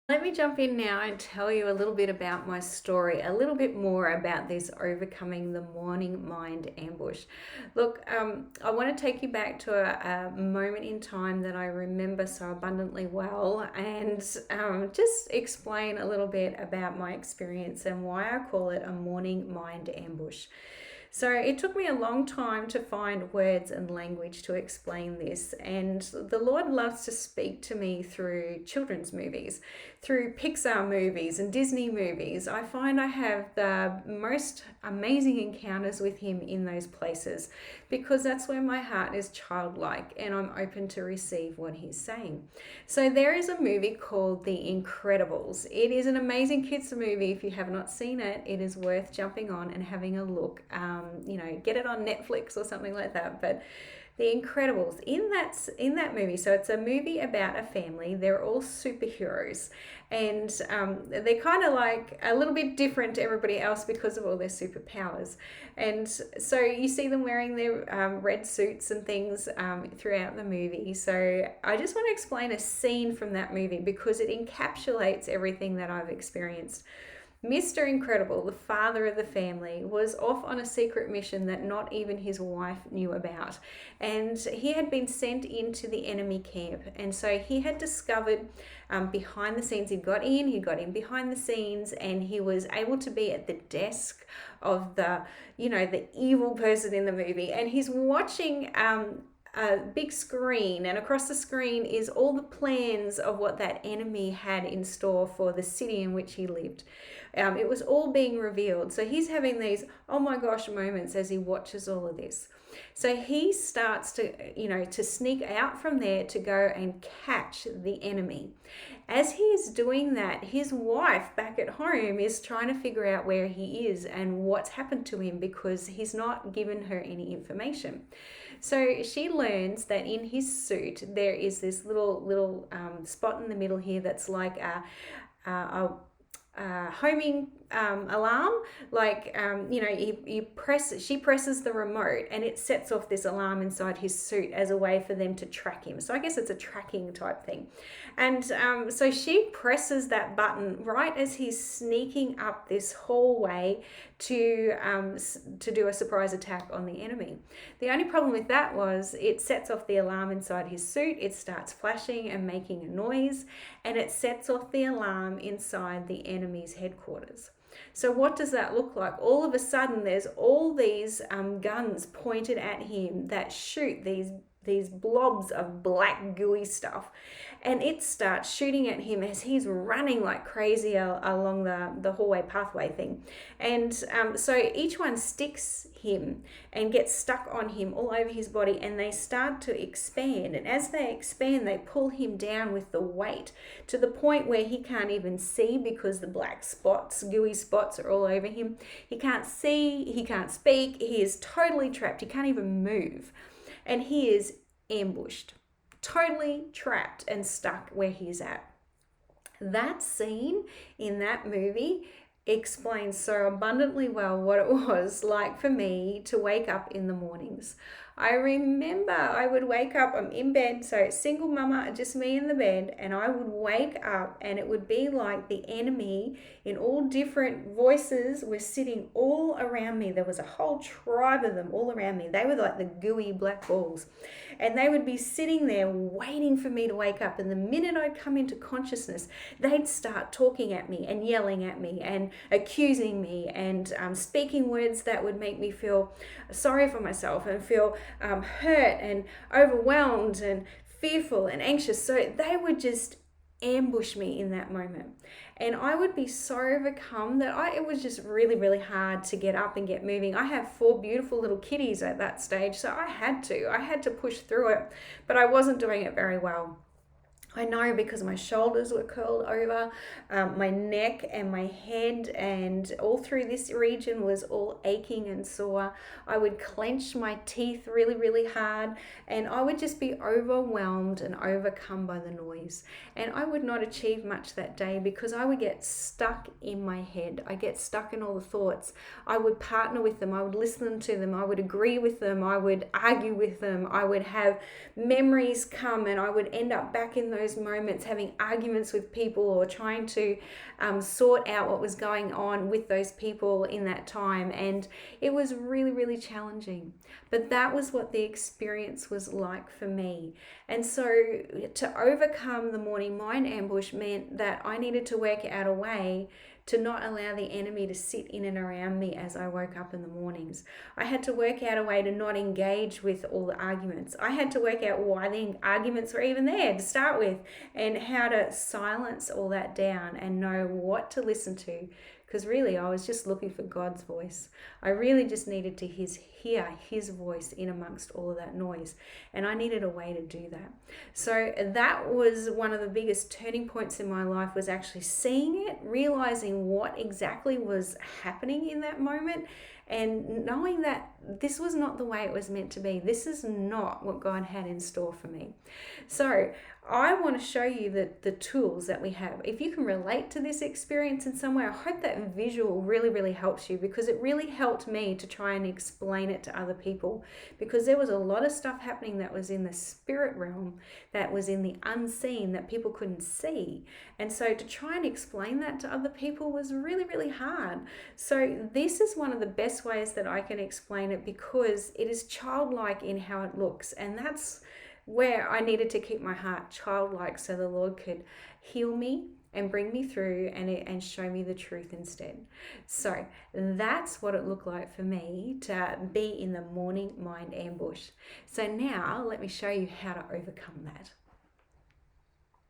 Let me jump in now and tell you a little bit about my story, a little bit more about this overcoming the morning mind ambush. Look, I want to take you back to a moment in time that I remember so abundantly well and just explain a little bit about my experience and why I call it a morning mind ambush. So it took me a long time to find words and language to explain this. And the Lord loves to speak to me through children's movies, through Pixar movies and Disney movies. I find I have the most amazing encounters with Him in those places because that's where my heart is childlike and I'm open to receive what He's saying. So there is a movie called The Incredibles. It is an amazing kids movie. If you have not seen it, it is worth jumping on and having a look. Get it on Netflix or something like that. But The Incredibles in that movie. So it's a movie about a family. They're all superheroes, and they're kind of like a little bit different to everybody else because of all their superpowers. And so you see them wearing their red suits and things throughout the movie. So I just want to explain a scene from that movie because it encapsulates everything that I've experienced. Mr. Incredible, the father of the family, was off on a secret mission that not even his wife knew about. And he had been sent into the enemy camp. And so he had discovered behind the scenes, he got in behind the scenes, and he was able to be at the desk of the evil person in the movie. And he's watching a big screen, and across the screen is all the plans of what that enemy had in store for the city in which he lived. It was all being revealed. So he's having these oh my gosh moments as he watches all of this. So he starts to sneak out from there to go and catch the enemy. As he is doing that, his wife back at home is trying to figure out where he is and what's happened to him because he's not given her any information. So she learns that in his suit there is this little spot in the middle here that's like a homing alarm. Like she presses the remote and it sets off this alarm inside his suit as a way for them to track him. So I guess it's a tracking type thing. And so she presses that button right as he's sneaking up this hallway to do a surprise attack on the enemy. The only problem with that was it sets off the alarm inside his suit. It starts flashing and making a noise, and it sets off the alarm inside the enemy's headquarters. So what does that look like? All of a sudden, there's all these guns pointed at him that shoot these blobs of black gooey stuff, and it starts shooting at him as he's running like crazy along the hallway pathway thing. And so each one sticks him and gets stuck on him all over his body, and they start to expand, and as they expand they pull him down with the weight to the point where he can't even see because the black spots, gooey spots, are all over him. He can't see, he can't speak, he is totally trapped, he can't even move, and he is ambushed, totally trapped and stuck where he's at. That scene in that movie explains so abundantly well what it was like for me to wake up in the mornings. I remember I would wake up, I'm in bed, so single mama, just me in the bed, and I would wake up and it would be like the enemy in all different voices were sitting all around me. There was a whole tribe of them all around me. They were like the gooey black balls. And they would be sitting there waiting for me to wake up. And the minute I'd come into consciousness, they'd start talking at me and yelling at me and accusing me and speaking words that would make me feel sorry for myself and feel hurt and overwhelmed and fearful and anxious. So they would just ambush me in that moment, and I would be so overcome that it was just really, really hard to get up and get moving. I have 4 beautiful little kitties at that stage, so I had to push through it, but I wasn't doing it very well. I know because my shoulders were curled over, my neck and my head and all through this region was all aching and sore. I would clench my teeth really, really hard, and I would just be overwhelmed and overcome by the noise. And I would not achieve much that day because I would get stuck in my head. I get stuck in all the thoughts. I would partner with them. I would listen to them. I would agree with them. I would argue with them. I would have memories come and I would end up back in those those moments having arguments with people or trying to sort out what was going on with those people in that time. And it was really, really challenging. But that was what the experience was like for me. And so to overcome the morning mind ambush meant that I needed to work out a way to not allow the enemy to sit in and around me as I woke up in the mornings. I had to work out a way to not engage with all the arguments. I had to work out why the arguments were even there to start with, and how to silence all that down and know what to listen to. Because really, I was just looking for God's voice. I really just needed to hear his voice in amongst all of that noise. And I needed a way to do that. So that was one of the biggest turning points in my life, was actually seeing it, realizing what exactly was happening in that moment, and knowing that this was not the way it was meant to be. This is not what God had in store for me. So I want to show you the tools that we have. If you can relate to this experience in some way, I hope that visual really, really helps you, because it really helped me to try and explain it to other people, because there was a lot of stuff happening that was in the spirit realm, that was in the unseen, that people couldn't see. And so to try and explain that to other people was really, really hard. So this is one of the best ways that I can explain it, because it is childlike in how it looks. And that's where I needed to keep my heart childlike, so the Lord could heal me and bring me through and show me the truth instead. So that's what it looked like for me to be in the morning mind ambush. So now let me show you how to overcome that.